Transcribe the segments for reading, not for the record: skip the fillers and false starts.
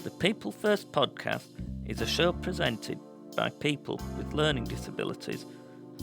The People First podcast is a show presented by people with learning disabilities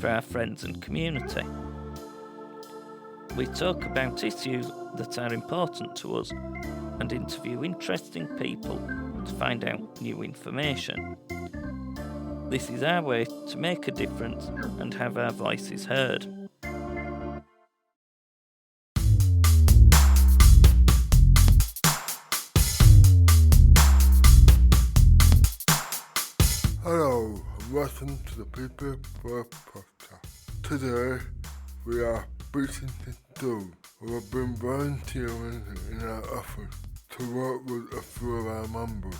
for our friends and community. We talk about issues that are important to us and interview interesting people to find out new information. This is our way to make a difference and have our voices heard. Hello, and welcome to the People First podcast. Today, we are speaking to Sue, who have been volunteering in our office to work with a few of our members,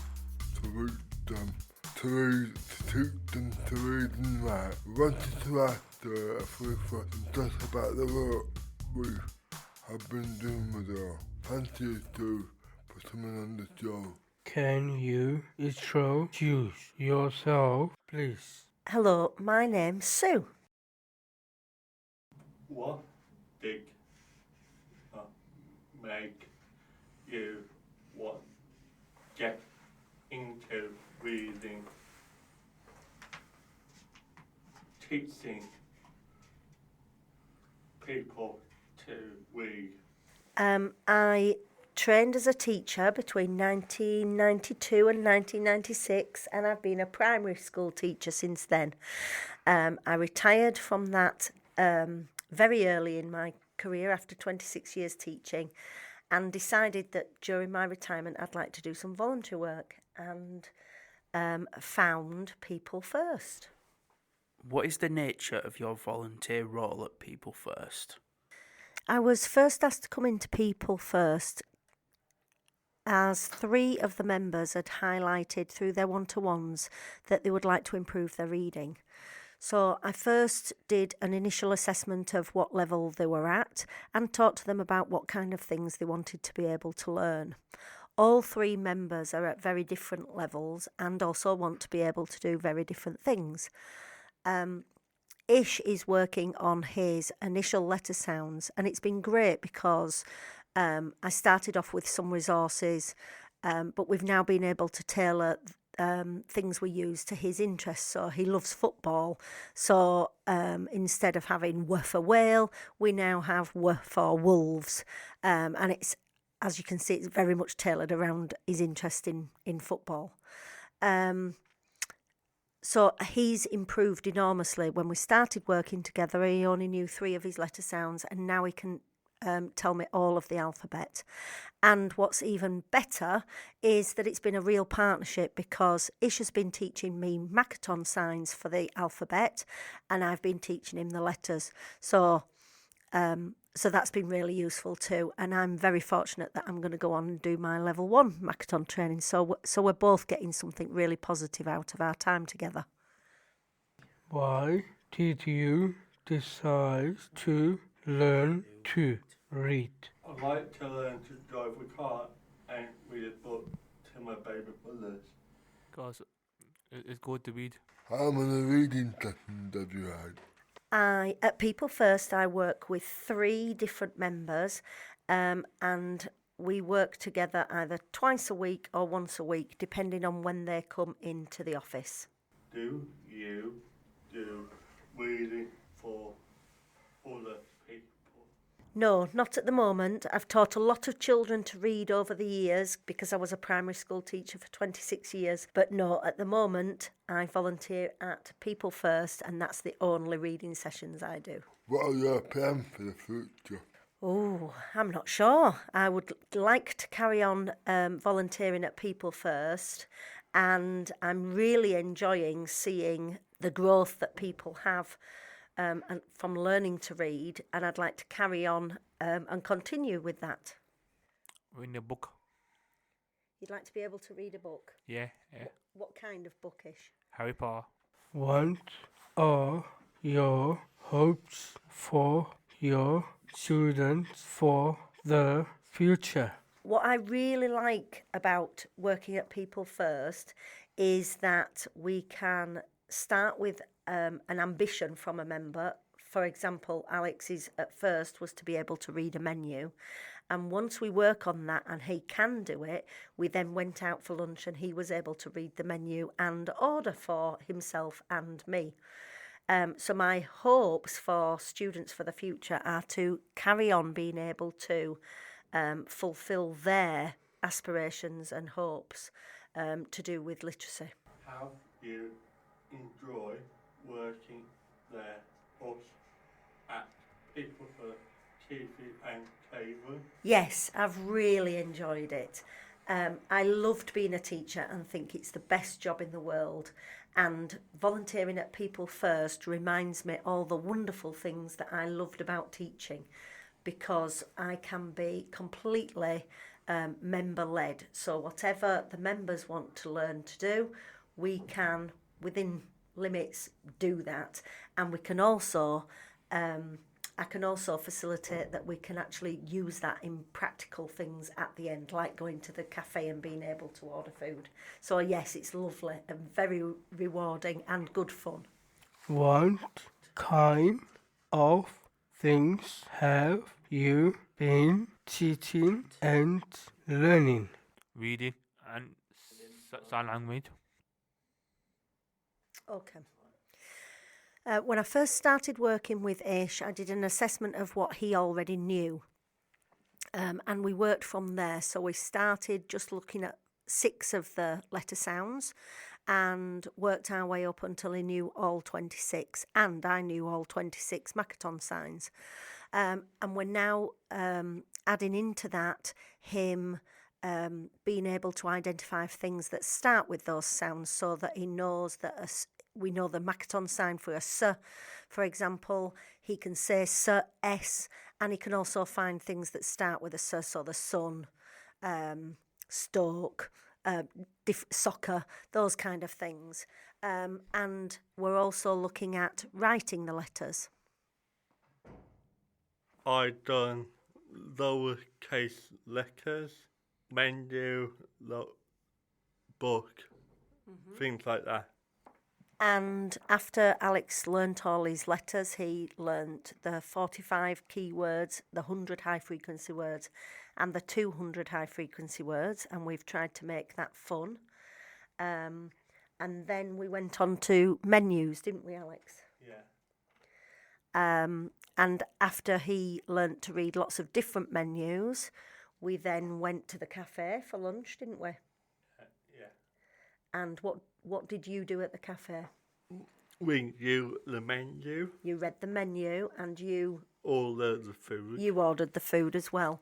to read them, to teach them to read and write. We wanted to ask her a few questions just about the work we have been doing with her. Thank you, Sue, for coming on the show. Can you introduce yourself, please? Hello, my name's Sue. What did make you want get into reading, teaching people to read? I trained as a teacher between 1992 and 1996, and I've been a primary school teacher since then. I retired from that very early in my career after 26 years teaching, and decided that during my retirement I'd like to do some volunteer work, and found People First. What is the nature of your volunteer role at People First? I was first asked to come into People First as 3 of the members had highlighted through their one-to-ones that they would like to improve their reading. So I first did an initial assessment of what level they were at and talked to them about what kind of things they wanted to be able to learn. All 3 members are at very different levels and also want to be able to do very different things. Ish is working on his initial letter sounds, and it's been great because I started off with some resources, but we've now been able to tailor things we use to his interests. So he loves football. So instead of having W for whale, we now have W for wolves. And it's, as you can see, it's very much tailored around his interest in football. So he's improved enormously. When we started working together, he only knew 3 of his letter sounds, and now he can tell me all of the alphabet. And what's even better is that it's been a real partnership, because Ish has been teaching me Makaton signs for the alphabet, and I've been teaching him the letters. So that's been really useful too. And I'm very fortunate that I'm going to go on and do my level 1 Makaton training. So we're both getting something really positive out of our time together. Why did you decide to learn to read? I'd like to learn to drive a car and read a book to my baby brothers. Because it's good to read. How many reading sessions have you had? At People First, I work with 3 different members, and we work together either twice a week or once a week, depending on when they come into the office. Do you do reading for other people? No, not at the moment. I've taught a lot of children to read over the years because I was a primary school teacher for 26 years. But no, at the moment, I volunteer at People First, and that's the only reading sessions I do. What are your plans for the future? Oh, I'm not sure. I would like to carry on volunteering at People First, and I'm really enjoying seeing the growth that people have and from learning to read, and I'd like to carry on and continue with that. Reading a book. You'd like to be able to read a book? Yeah. What kind of bookish? Harry Potter. What are your hopes for your students for the future? What I really like about working at People First is that we can start with an ambition from a member for example, Alex's at first was to be able to read a menu. And once we work on that and he can do it, we then went out for lunch and he was able to read the menu and order for himself and me. So my hopes for students for the future are to carry on being able to fulfil their aspirations and hopes to do with literacy. Have you enjoyed working there, us, at People for TV and Cable? Yes, I've really enjoyed it. I loved being a teacher and think it's the best job in the world. And volunteering at People First reminds me all the wonderful things that I loved about teaching, because I can be completely member-led. So whatever the members want to learn to do, we can, within limits, do that. And we can also I can also facilitate that we can actually use that in practical things at the end, like going to the cafe and being able to order food. So yes, it's lovely and very rewarding and good fun. What kind of things have you been teaching and learning? Reading and sign language. Okay. When I first started working with Ish, I did an assessment of what he already knew. And we worked from there. So we started just looking at 6 of the letter sounds and worked our way up until he knew all 26. And I knew all 26 Makaton signs. And we're now adding into that him being able to identify things that start with those sounds, so that he knows that we know the Makaton sign for a S. For example, he can say S, and he can also find things that start with a S, so the sun, stoke, soccer, those kind of things. And we're also looking at writing the letters. I done lowercase letters, menu, book, things like that. And after Alex learnt all his letters, he learnt the 45 key words, the 100 high-frequency words, and the 200 high-frequency words, and we've tried to make that fun. And then we went on to menus, didn't we, Alex? Yeah. And after he learnt to read lots of different menus, we then went to the cafe for lunch, didn't we? Yeah. And what did you do at the cafe? We do the menu. You read the menu and you Ordered the food. You ordered the food as well.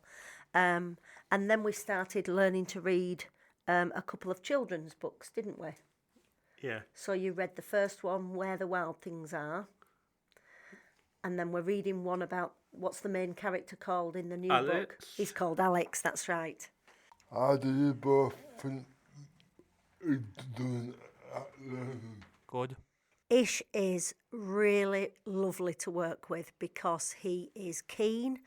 And then we started learning to read a couple of children's books, didn't we? Yeah. So you read the first one, Where the Wild Things Are. And then we're reading one about, what's the main character called in the new book? Alex. He's called Alex, that's right. How do you both think it's doing at learning? Good. Ish is really lovely to work with because he is keen,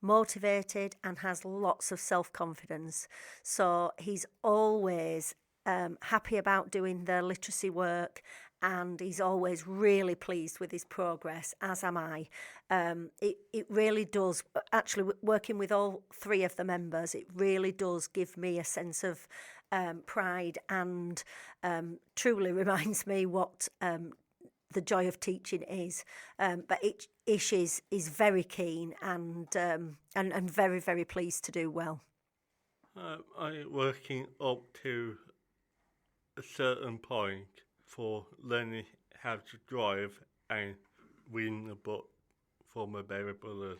motivated, and has lots of self-confidence. So he's always happy about doing the literacy work, and he's always really pleased with his progress, as am I. It really does, actually working with all 3 of the members, it really does give me a sense of pride, and truly reminds me what the joy of teaching is. But Ish is very keen and very, very pleased to do well. I'm working up to a certain point for learning how to drive and reading a book for my baby brothers.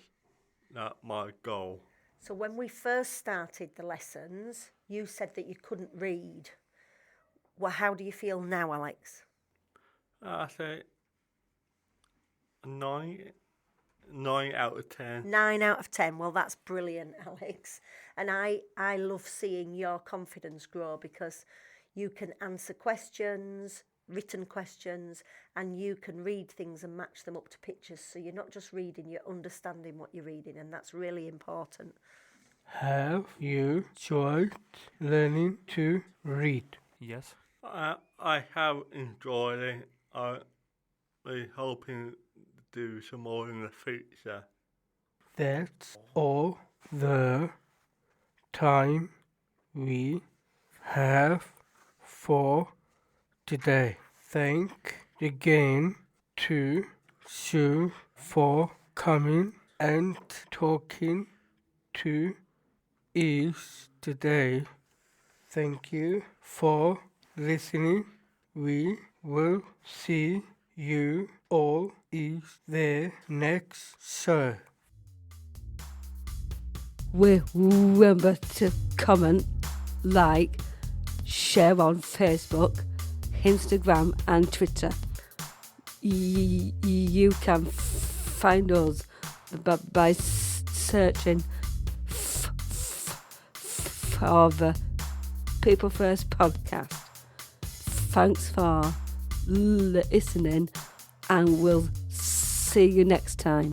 That's my goal. So when we first started the lessons, you said that you couldn't read. Well, how do you feel now, Alex? I say 9 out of 10. 9 out of 10. Well, that's brilliant, Alex. And I love seeing your confidence grow because you can answer questions, written questions, and you can read things and match them up to pictures. So you're not just reading, you're understanding what you're reading, and that's really important. Have you enjoyed learning to read? Yes. I have enjoyed it. I'm hoping do some more in the future. That's all the time we have for today. Thank again to Sue for coming and talking to us today. Thank you for listening. We will see you all in the next show. Remember to comment, like, share on Facebook, Instagram and Twitter. You can find us by searching for the People First podcast. Thanks for listening, and we'll see you next time.